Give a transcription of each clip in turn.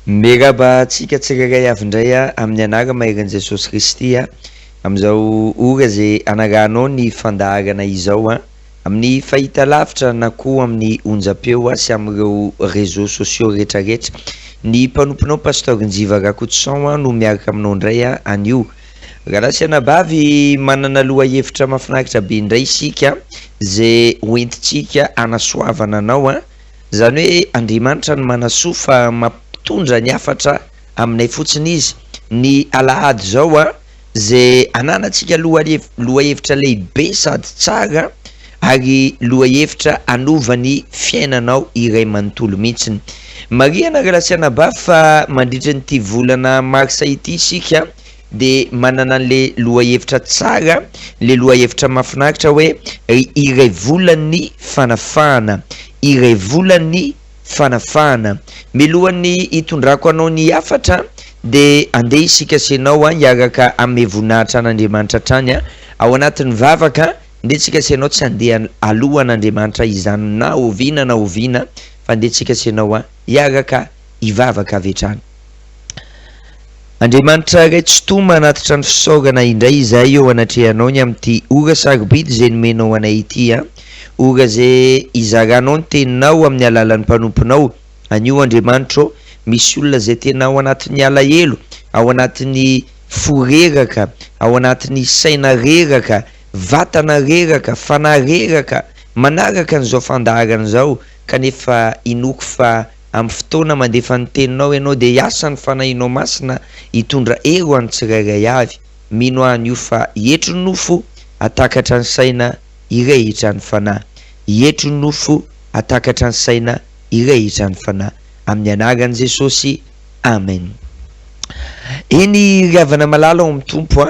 Miraba tsika tsirairay avy indray amin'ny anara maheran'i Jesosy Kristy amin'izao ora zay anaranao ny fandaharana izao amin'ny fahitalavitra na koa amin'ny onjam-peo sy amin'ireo réseaux sociaux rehetrarehetra. Ny mpanomponao pasteur Njiva Rakotoson no miaraka aminao indray anio. Rahasinabavy manana loha hevitra mahafinaritra be indray isika zay hoentintsika anasoavana anao zany hoe Andriamanitra no manasoa fa mampitondra ny hafatra aminay fotsiny izy. Ny alahady zao zay ananantsika loha hevitra lehibe sady tsara ary loha hevitra anova ny fiainanao iray manontolo mihitsiny. Mariana Rahasinabavy fa mandritra nyity volana marsa ity isika de manana le loha hevitra tsara, le loha hevitra mahafinaritra hoe iray volan'ny fanafahana, iray volan'ny fanafahana. Milohan'ny hitondrako anao ny hafatra de andeha isika senao hiaraka ame voninahitra an'Andriamanitra trany ao anatin'ny vavaka ndetsika senao tsy andeha alohan'Andriamanitra izany na oviana fa ndetsika senao hiaraka hivavaka avy hatrany. Andriamanitra ray tsy toma anatitra ny fisaorana indray izahay eo anatrehanao ny amin'ity ora sarobidy zay nomenao anay ity ora zay izaranao ny teninao amin'ny alalan'ny mpanomponao. Anio Andriamanitra misy olona zay tena ao anatin'ny alahelo, ao anatin'ny fo reraka, ao anatin'ny saina reraka, vatana reraka, fanahy reraka manaraka an'izao fandaharana zao, kanefa inoko fa amin'ny fotoana mandefa ny teninao ianao de hiasa ny fanahinao masina hitondra ero any tsirairay avy. Mino an'io fa hietro ny nofo atakatra ny saina irehitra ny fanahy, hietro ny nofo atakatra ny saina irehitra ny fanahy, amin'ny anaran'i Jesosy, amen. Eny riavana malala ao amin'ny tompo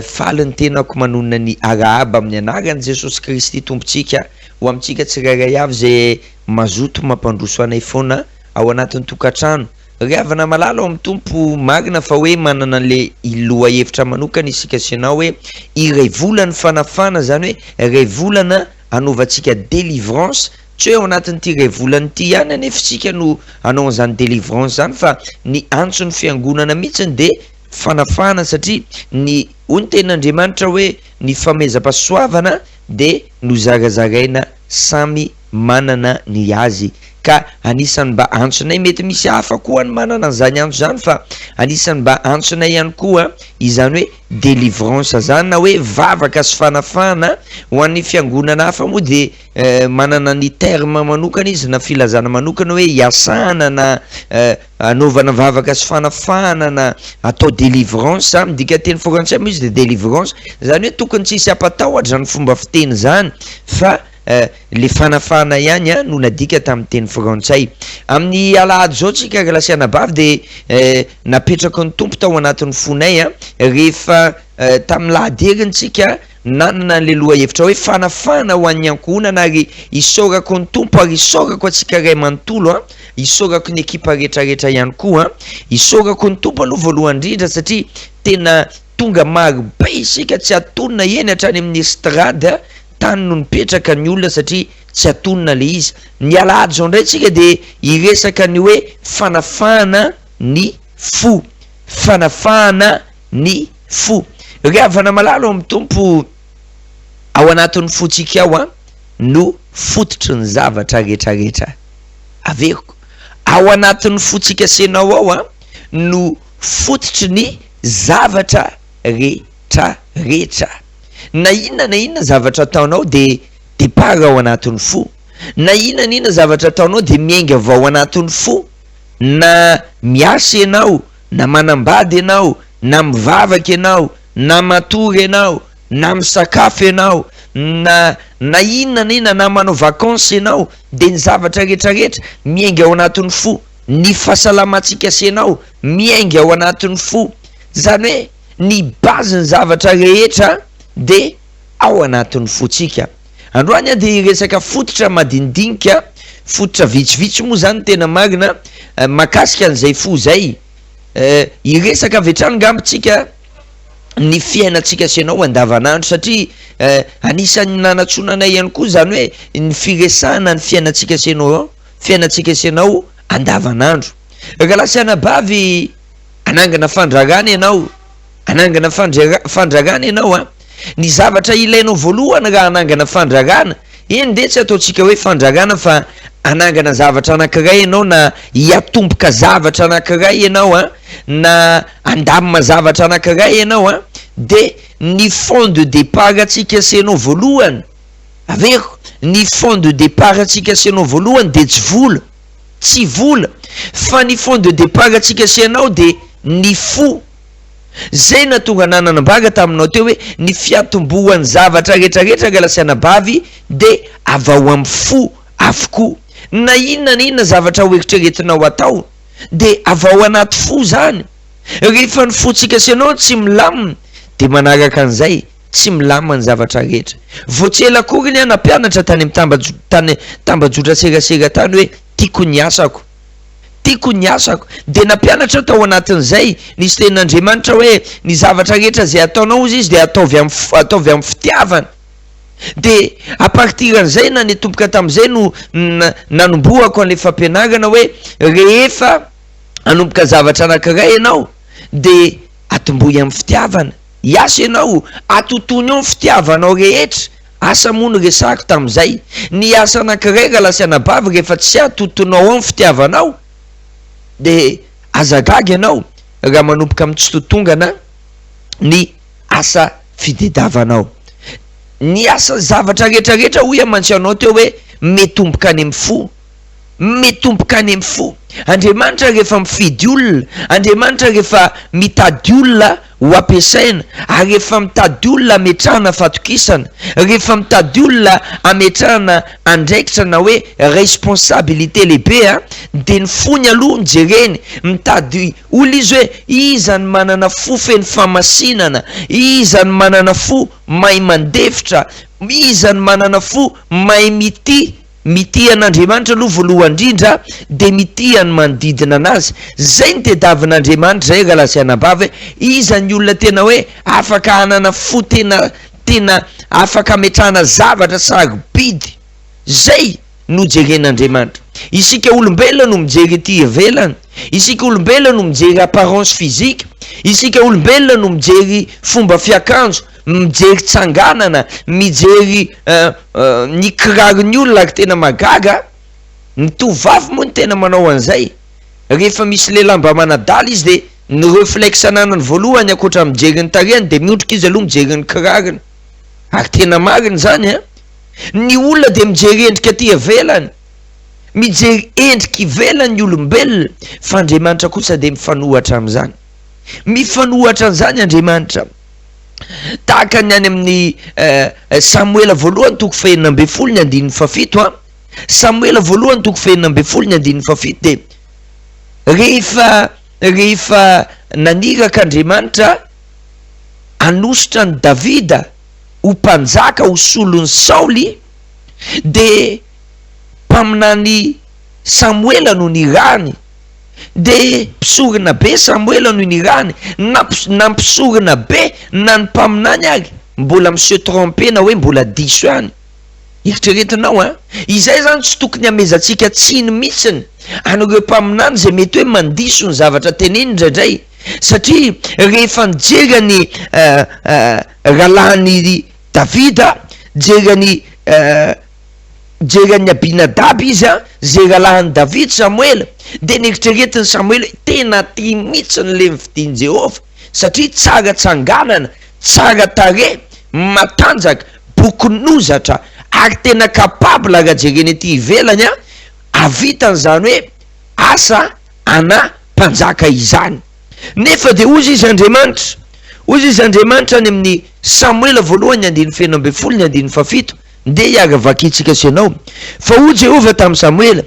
faly ny tenako manonona ny arahaba amin'ny anaran'i Jesosy Kristy tompontsika ho amintsika tsirairay avy zay mazoto mampandroso anay foana ao anatin'ny tokantrano. Riavana malala ao amin'ny tompo marina fa hoe manana le loha hevitra manokana isika senao hoe iray volana fanafana, zany hoe iray volana anovantsika délivrance. Tsy hoe ao anatin'ity iray volana ity ihany anefa tsika no anao an'izany délivrance zany fa ny antson'ny fiangonana mihitsiny de fanafana, satria ny hoy ten'Andriamanitra hoe ny famezam-pahasoavana de nozarazaraina samy manana ny azy, ka anisany mba antsonay mety misy hafa koa ny manana an'izany antso zany fa anisany mba antsonay ihany koa izany hoe délivrance zany na hoe vavaka sy fanafana ho an'ny fiangonana hafa moa de manana ny terme manokana izy na filazana manokana hoe hiasana na anaovana vavaka sy fanafana na atao délivrance. Midika teny frantsay moa izy de délivrance zany hoe tokony tsisy apatahotra ny fomba fiteny zany fa le fanafana ihany no nadika tamin'ny teny frantsay. Amin'ny alahady zao tsika Rahasinabavy de napetraka ny tompo tao anatin'ny fonay rehefa tamin'ny lahady tsika nanana le loha hevitra hoe fanafana ho an'ny ankohonana ary isaorako ny tompo ary isaorako atsika ray manontolo isaorako ny ekipa rehetrarehetra ihany koa isaorako ny tompo aloha voalohany indrindra satria tena tonga maro be isika tsy atonina eny hatrany amin'ny estrade tany no nipetraka ny olona satria tsy atonina le izy. Ny alahady zao indray tsika de iresaka ny hoe fanafana ny fo, fanafana ny fo. Riavana malala ao amin'ny tompo ao anatin'ny fotsika ao no fototry ny zavatra rehetrarehetra. Averiko ao anatin'ny fotsika senao ao no fototry ny zavatra rehetrarehetra. Na inona zavatra ataonao de depara ao anatin'ny fo, na inona zavatra ataonao de miainga avao ao anatin'ny fo, na miasa ianao, na manambady ianao, na mivavaka ianao, na matory ianao, na misakafo ianao, na inona na manao vacances ianao de ny zavatra rehetrarehetra miainga ao anatin'ny fo. Ny fahasalamantsika senao miainga ao anatin'ny fo, zany hoe ny base ny zavatra rehetra de ao anatin'ny fotsika. Androany de resaka fototra madinidinika, fototra vitsivitsy moa zany tena marina makasika an'izay fo zay. Iresaka avy hatrany ngambitsika ny fiainantsika senao andavanandro satria anisan'ny nanatsonanay ihany koa zany hoe ny firesahana ny fiainantsika senao andavanandro. Galasianabavy anangana fandragana ianao, anangana fandragana ianao ny zavatra ilainao voalohany raha anangana fandragana eny de tsy ataontsika hoe fandragana fa anangana zavatra anankiray ianao na hiatomboka zavatra anankiray ianao na andamina zavatra anankiray ianao de ny fond de départ atsika asianao voalohany aveko ny fond de départ atsika asianao voalohany de tsy vola fa ny fond de départ atsika asianao de ny fo. Zay na tonga nananambaga taminao teo hoe ny fiatombohan'ny zavatra rehetrarehetra Galasianabavy de avao amin'ny fo avokoa. Na inona zavatra hoeritreretinao atao de avao anaty fo zany. Rehefa ny fotsika asianao tsy milamina de manaraka an'izay tsy milamina ny zavatra rehetra. Vao tsy ela akory ny nampianatra tany amin'ny tambajotra serasera tany hoe tiako ny asako de nampianatra tao anatin'izay nisy tenin'Andriamanitra hoe ny zavatra rehetra zay ataonao izy de ataovy amin'ny fitiavana. De a partir an'izay na netomboka tamin'izay no nanomboako an'le fampianarana hoe rehefa anomboka zavatra anankiray ianao de atombohy amin'ny fitiavana. Iasa ianao atotony ao ny fitiavanao rehetra. Asa moa no resako tamin'izay. Ny asa anankiray Galasianabavy rehefa tsy atotonao ao ny fitiavanao de azagaga ianao raha manomboka amin'ny tsy totongana ny asa fitediavanao. Ny asa zavatra rehetrarehetra hoy amantsanao teo hoe metomboka any amin'ny fo. Andriamanitra rehefa mifidy olona, Andriamanitra rehefa mitady olona ho ampiasaina, ary rehefa mitady olona ametrahana fatokisana, rehefa mitady olona ametrahana andraikitra na hoe responsabilité lehibe de ny fony aloha mijereny mitady olona izy hoe izany manana fo feno famasinana, izany manana fo mahay mandefitra, izany manana fo mahay mity an'Andriamanitra aloha voalohany indrindra de mitihany manodidina anazy. Zay ny tediavin'Andriamanitra zay Galasianabavy izany olona tena hoe afaka hanana fo tena afaka ametrahana zavatra sarobidy. Zay no jeren'Andriamanitra. Isika olombelona no mijery ety ivelany, isika olombelona no mijery apparence physique, isika olombelona no mijery fomba fiakanjo, mijery tsanganana, mijery ny kiraron'ny olona ary tena magaga. Ny tovavy moa ny tena manao an'izay. Rehefa misy lehilahy mba manadala izy de ny réflexe ananany voalohany akoatra mijery ny tarehany de miondrika izy aloha mijery ny kirarony. Ary tena mariny zany ny olona de mijery endrika aty ivelany, mijery endrika ivelany ny olombelona, fa Andriamanitra kosa de mifanohatra amin'izany. Mifanohatra an'izany Andriamanitra. Tahaka ny any amin'ny Samuela voalohany toko 2:17 Samuela voalohany toko 2:17 de rehefa naniraka Andriamanitra anositra ny Davida ho mpanjaka ho solon'ny Saoly de mpaminany Samuela no nirany. De mpisorina be Samuela no nirany, na mpisorina be na ny mpaminany ary mbola monsieur trompé na hoe mbola diso ihany. Eritreretinao izay zany tsy tokony amezantsika tsiny mihitsiny an'ireo mpaminany zay mety hoe mandiso ny zavatra teneny indraindray, satria rehefa nijery ny rahalahin'ny Davida, jerany Abinadaby izy zay rahalahin'ny David Samuela, de neritreretiny Samuela tena tia mihitsiny le mividiny Jehovah satria tsara tsanganana, tsara tare, matanjaka, bokonozatra ary tena capable raha jereny aty ivelany avitan'izany hoe asa ana mpanjaka izany. Nefa de ozy izy Andriamanitra any amin'ny Samuela voalohany 1:17 de iaga vakitsika sianao fa o Jehovah tamin'ny Samuela,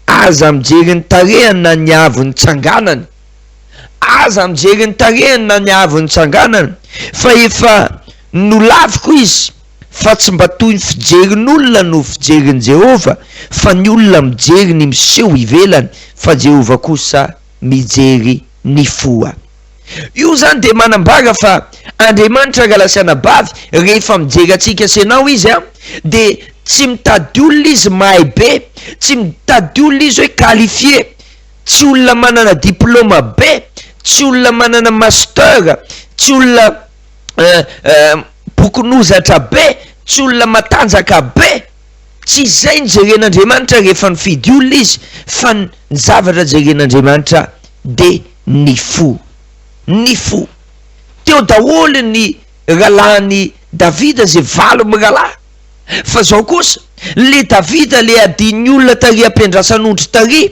aza mijery ny tarehany na ny avony tsanganany, aza mijery ny tarehany na ny avony tsanganany, fa efa nolaviko izy fa tsy mba toy ny fijerin'olona no fijerin'i Jehovah, fa ny olona mijery ny miseho ivelany fa Jehovah kosa mijery ny foa. Io zany de manambara fa Andriamanitra Galasianabavy rehefa mijery atsika sianao izy de tsy mitady olona izy mahay be, tsy mitady olona izy hoe qualifié, tsy olona manana diplôma be, tsy olona manana master, tsy olona bokonozatra be, tsy olona matanjaka be. Tsy izay ny jeren'Andriamanitra rehefa nifidy olona izy, fa ny zavatra jeren'Andriamanitra de ny fo. Teo daholo ny rahalahy Davida zay 7 mirahalahy. Fa zao kosa le Davida le adiny olona tary ampiandrasan'ondry tary,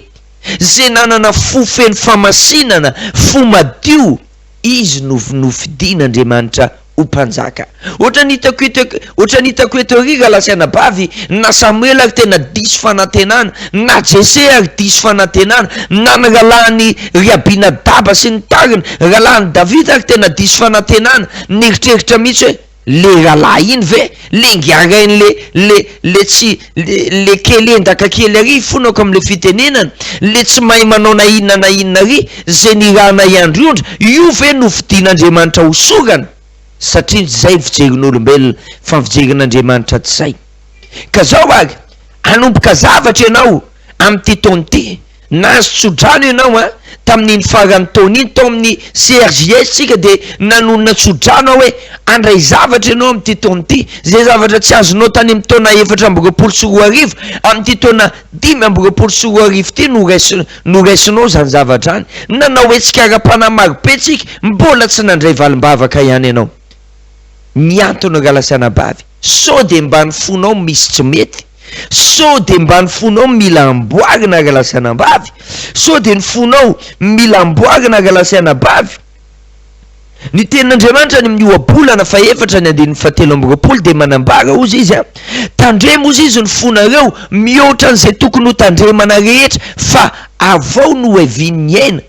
zay nanana fo feno famasinana, fo madio, izy nofidian'Andriamanitra ho mpanjaka. Ohatra n'hitako eto ry Galasiana bavy, na Samuel ary tena diso fanantenana, na Jesse ary diso fanantenana, na ny rahalahiny ry Abinadaba sy ny tariny, rahalahiny Davida ary tena diso fanantenana, neritreritra mihitsy hoe le rahalahy iny ve le ngiarainy le kely endaka kely ary fonako am'le fitenenana, le tsy mahay manao na inona ry zay nirahana iandriondra, io ve nofidian'Andriamanitra ho sorana? Satria zay fijerin'olombelona fa fijerin'Andriamanitra tsy zay. Ka zao ary anomboka zavatra ianao am'ty taona ty, na azo tsodrano ianao tamin'iny farany taona iny, tao amin'ny CRJS tsika de nanonona tsodrano hoe andray zavatra ianao am'ty taona ty, zay zavatra tsy azonao tany amin'ny taona 424 am'ty taona 524 ty no raisinao zany zavatra any. Nanao hoe tsikara-panahy marobe tsika, mbola tsy nandray valim-bavaka ihany ianao. Miantona Galasiana bavy, so de mba ny fonao misy tsy mety, so de mba ny fonao mila amboarina Galasiana bavy, so de ny fonao mila amboarina Galasiana bavy. Ny tenin'Andriamanitra ny amin'ny ohabolana 4:7 de manambara ozy izy tandremo ozy izy ny fonareo mihoatra an'izay tokony ho tandremana rehetra, fa avao no evin'ny aina.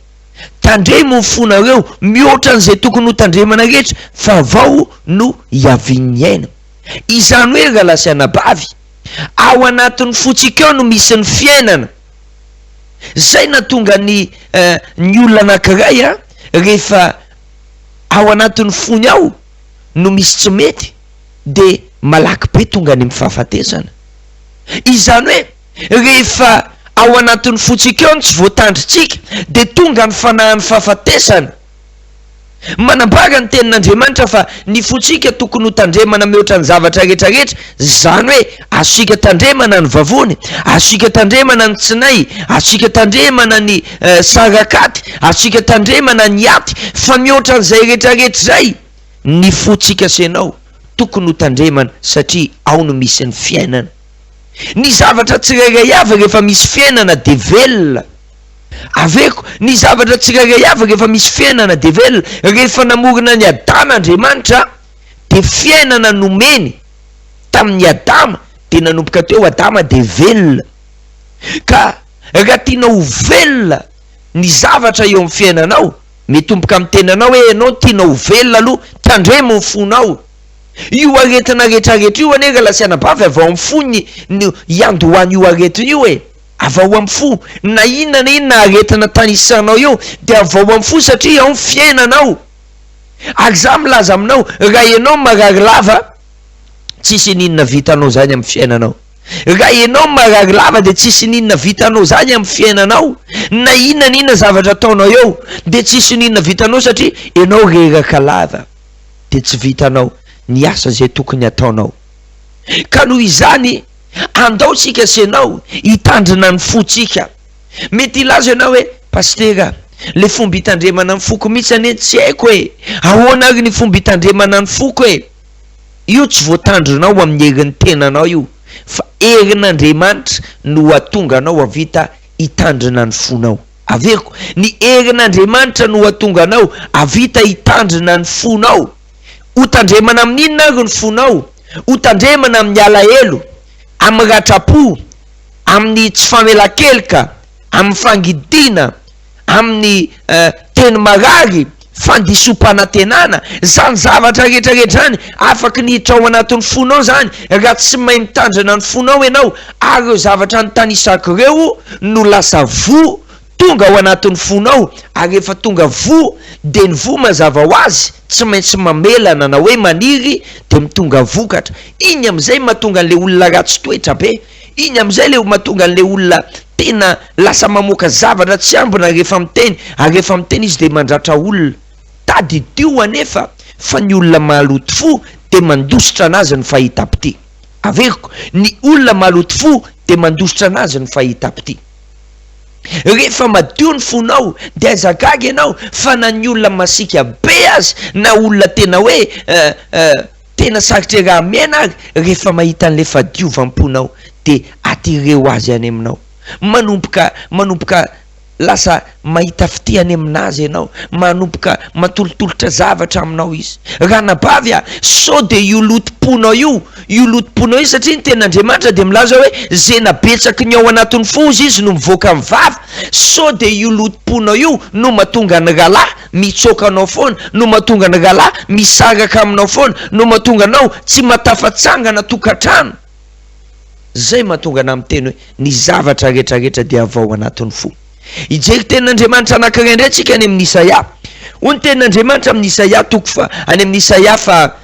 Tandremo ny fonareo mihoatra an'izay tokony ho tandremana rehetra, fa avao no iavin'ny aina. Izany hoe Galasiana bavy, ao anatin'ny fotsika no misy ny fiainana. Zay natonga ny olona anankiray rehefa ao anatin'ny fony ao no misy tsy mety, de malaky be tonga ny mifahafatesana. Izany hoe rehefa ao anatin'ny fotsika no tsy voatandritsika, de tonga ny fanahin'ny fahafatesana. Manambara ny tenin'Andriamanitra fa ny fotsika tokony ho tandremana mihoatra ny zavatra rehetrarehetra, zany hoe asika tandremana ny vavony, asika tandremana ny tsinay, asika tandremana ny sarakaty, asika tandremana ny aty, fa mihoatra an'izay rehetrarehetra zay ny fotsika senao tokony ho tandremana, satria ao no misy ny fiainana. Ny zavatra tsirairay avy rehefa misy fiainana de velona. Aveko ny zavatra tsirairay avy rehefa misy fiainana de velona. Rehefa namorona ny Adama Andriamanitra de fiainana nomeny tamin'ny Adama, de nanomboka teo Adama de velona. Ka raha tianao velona ny zavatra eo amin'ny fiainanao, mitomboka amin'ny tenanao hoe ianao tianao velona aloha, tandremo ny fonao. Io aretina rehetrarehetra io ane Galasiana bavy avao amin'ny fony no iandohany io aretina io avao amin'ny fo, na inona aretina tanisanao io de avao amin'ny fo, satria ao ny fiainanao. Ary za milaza aminao, raha ianao marary lava, tsisy ninona vitanao zany amin'ny fiainanao. Raha ianao marary lava de tsisy ninona vitanao zany amin'ny fiainanao. Na inona zavatra ataonao eo de tsisy ninona vitanao, satria ianao reraka lava de tsy vitanao ny asa zay tokony ataonao. Ka noho izany andao tsika senao hitandrina ny fotsika. Mety ilaza ianao hoe pastera, le fomba hitandremana ny foko mihitsy ane tsy haiko hoe ahoana ary ny fomba hitandremana ny foko io tsy voatandrinao amin'ny herin'ny tenanao io, fa herin'Andriamanitra no atonga anao avita hitandrina ny fonao. Aveko ny herin'Andriamanitra no atonga anao avita hitandrina ny fonao. Ho tandremana amin'inona ary ny fonao? Ho tandremana amin'ny alahelo, amin'ny ratrapo, amin'ny tsy famelan-keloka, amin'ny fangidina, amin'ny teny marary, fandisompanantenana, zany zavatra rehetrarehetra zany afaky niditra ao anatin'ny fonao zany. Raha tsy mahay mitandrina ny fonao ianao, ary ireo zavatra nytanisako ireo no lasa vo tonga ao anatin'ny fonao. Ary rehefa tonga vo de ny vo mazava ho azy tsy maintsy mamelana na hoe maniry de mitonga vokatra. Iny am'izay mahatonga an'le olona ratsy toetra be, iny am'izay le mahatonga an'le olona tena lasa mamoaka zavatra tsy ambina rehefa miteny ary rehefa miteny izy de mandratra olona tady tio anefa fa ny olona maloto fo de mandositra anazy ny fahita-pity averiko ny olona maloto fo de mandositra anazy ny fahita-pity rehefa madio ny fonao de azagaga ianao fa na ny olona masika be azy na olona tena hoe tena sarotry raha mena ary rehefa mahita an'le fadiovamponao de atireo azy any aminao manomboka lasa mahita fity any aminazy ianao manomboka matolotolotra zavatra aminao izy raha nabavy so de io lotom-ponao io lotom-ponao io satria ny ten'Andriamanitra de milaza hoe zay nabetsaky ny ao anatin'ny fo izy no mivoaka amin'ny vava so de io lotom-ponao io no mahatonga ny rahalahy mitsoka anao foana no mahatonga ny rahalahy misaraka aminao foana no mahatonga anao tsy matafatsangana tokantrano zay mahatonga na miteny hoe ny zavatra rehetrarehetra de avao anatin'ny fo ijery ten'Andriamanitra anankiray indray tsika any amin'ny Isaia hoy ten'Andriamanitra amin'ny Isaia toko fa any amin'ny Isaia fa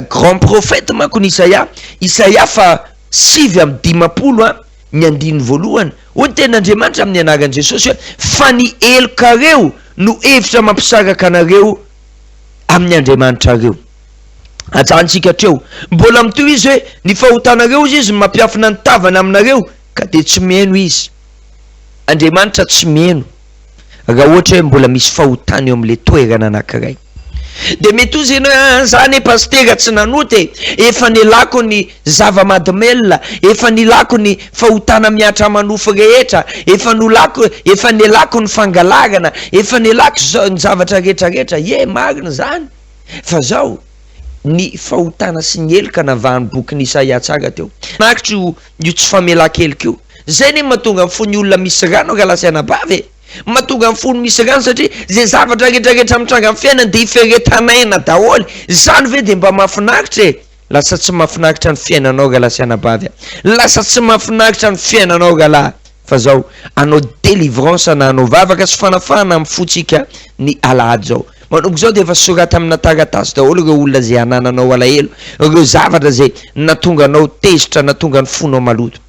grand prophète manko ny Isaia fa 7:10 ny andiny voalohany hoy ten'Andriamanitra amin'ny anaran'i Jesosy hoe fa ny elokareo no hevitra mampisaraka anareo amin'ny Andriamanitra reo ajantsika treo mbola mitoy izy hoe ny fahotanareo izy mampiafina ny tavana aminareo ka de tsy miheno izy Andriamanitra tsy miheno raha ohatra hoe mbola misy fahotana eo amin'le toerana anankiray de mety ozy ianao zany pastera tsy nanoty efa nilako ny zava-mahadomelona efa nilako ny fahotana miatra manofo rehetra efa nilako ny fangalarana efa nilako ny zavatra rehetrarehetra marina zany fa zao ny fahotana sy ny eloka navahany boky Isaia tsara teo nakitry io tsy famelan-keloka io zay ny mahatonga ny fony olona misy rano raha lasa anabavy mahatonga ny fony misy rano satria zay zavatra rehetrarehetra mitranga amin'ny fiainana de iferetanaina daholy zany ve de mba mahafinaritra lasa tsy mahafinaritra ny fiainanao raha lasa anabavy lasa tsy mahafinaritra ny fiainanao rahalahy fa zao anao délivrance na anao vavaka sy fanafahana amin'ny fotsika ny alahady zao manomboka zao de efa sorata amina taratasy daholo ireo olona zay anananao alahelo ireo zavatra zay natonga anao tezitra natonga ny fonao maloto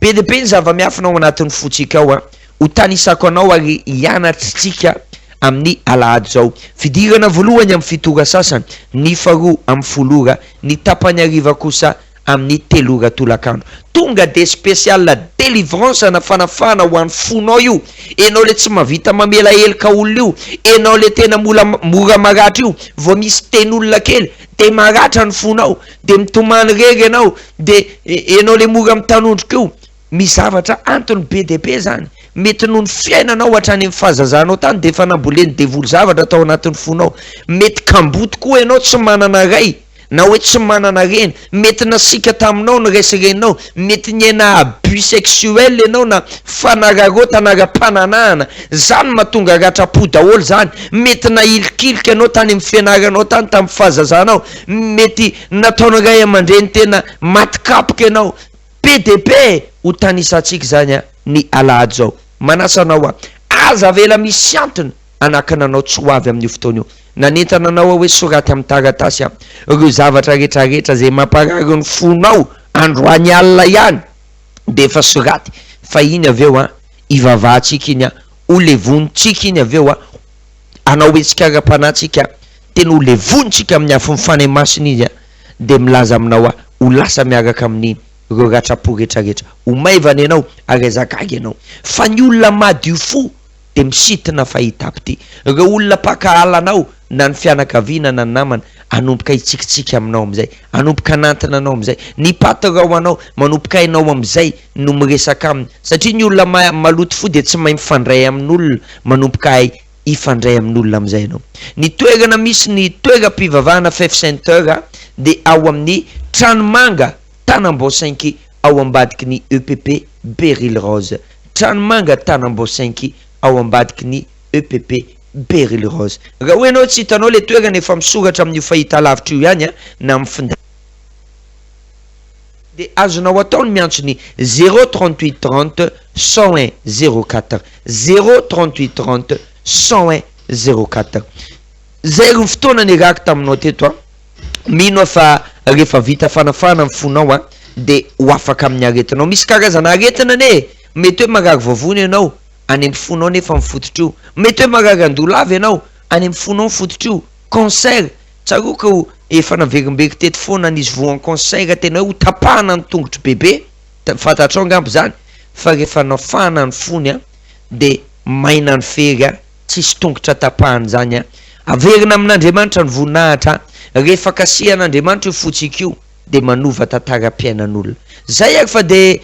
be de be ny zava-miafinao anatin'ny fotsika ao ho tanisako anao ary hianatritsika amin'ny alahady zao fidirana voalohany amin'ny fitora sasany ny faharoa amin'ny folora ny tapany ariva kosa amin'ny telora tolakandro tonga de spécial délivrance na fanafana ho an'ny fonao io enao le tsy mavita mamela eloka olona io enao le tena mora maratra io vao misy ten'olona kely de maratra ny fonao de mitomany rery ianao de enao le mora mitanondroka io mizavatra antony be de be zany mety noho ny fiainanao hatrany amin'ny fahazazanao tany de efa namboleny devoly zavatra atao anatin'ny fonao mety kamboto koa ianao tsy manana ray na hoe tsy manana reny mety nasika taminao ny resirenao mety niaina abus sexuel ianao na fanararota nara-pananahana zany mahatonga ratrapo daholo zany mety nahilikilika ianao tany amin'ny fianaranao tany tamin'ny fahazazanao mety nataony ray aman-dreny tena matikapoka ianao PDP ho tanisantsika zany ny alahady zao manasanao aza vela misy antony anakananao tsy ho avy amin'io fotoana io nanentananao hoe soraty amin'ny taratasy ireo zavatra rehetrarehetra zay mamparary ny fonao androany alina ihany de efa soraty fa iny aveo ivavahantsika iny ho levonitsika iny aveo anao hoe tsikara-panatsika tena ho levonitsika amin'ny afon'ny fanay masina izy de milaza aminao ho lasa miaraka amin'ny ireo ratrapo rehetrarehetra ho maivana ianao ary azagaga ianao fa ny olona madio fo de misitina fahita-pity ireo olona pakahalanao na ny fianakaviana na ny namana anomboka hitsikitsika aminao amizay anomboka anantina anao amizay ny patrao anao manomboka hainao amizay no miresaka aminy satria ny olona maloto fo de tsy mahay mifandray amin'olona manomboka hay ifandray amin'olona amizay anao ny toerana misy ny toeram-pivavahana Five Sainteur de ao amin'ny Tranomanga Tanamboasainky ao ambadiky ny EPP Beryl Rose Tranomanga Tanamboasainky ao ambadiky ny EPP Beryl Rose raha hoe anao tsy hitanao le toerana efa misoratra amin'io fahita lavitra io ihany na amin'ny finday de azonao ataony miantso ny 038 30 101 04 038 30 101 04 zay ro fotoana nirako taminao teto mino fa rehefa vita fanafana amin'ny fonao de ho afaka amin'ny aretinao misy karazana aretina ne mety hoe magaga vavony ianao any amin'ny fonao nefa mifototro io, mety hoe magaga andolavy ianao any amin'ny fonao mifototro io. Cancer tsaroka efa naverimbeky teto foana n'izy voan cancer tena hoe ho tapahana ny tongotro bebe, fantatrao angamba zany fa rehefa nafana ny fony de maina ny fery tsisy tongotra tapahany zany averina amin'Andriamanitra ny voninahitra rehefa kasihan'Andriamanitra io fotsika io de manova tantaram-piainan'olona. Zay fa de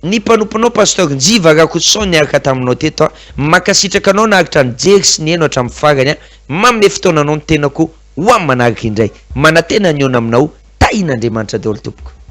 ny mpanomponao pasteur Njiva Rakotoson niaraka taminao teto makasitraka anao nahitra ny jery sy ny eno hatramin'ny farany manome fotoananao ny tenako ho amin'ny manaraka indray manantena ny eo aminao tahin'Andriamanitra daholo tompoko.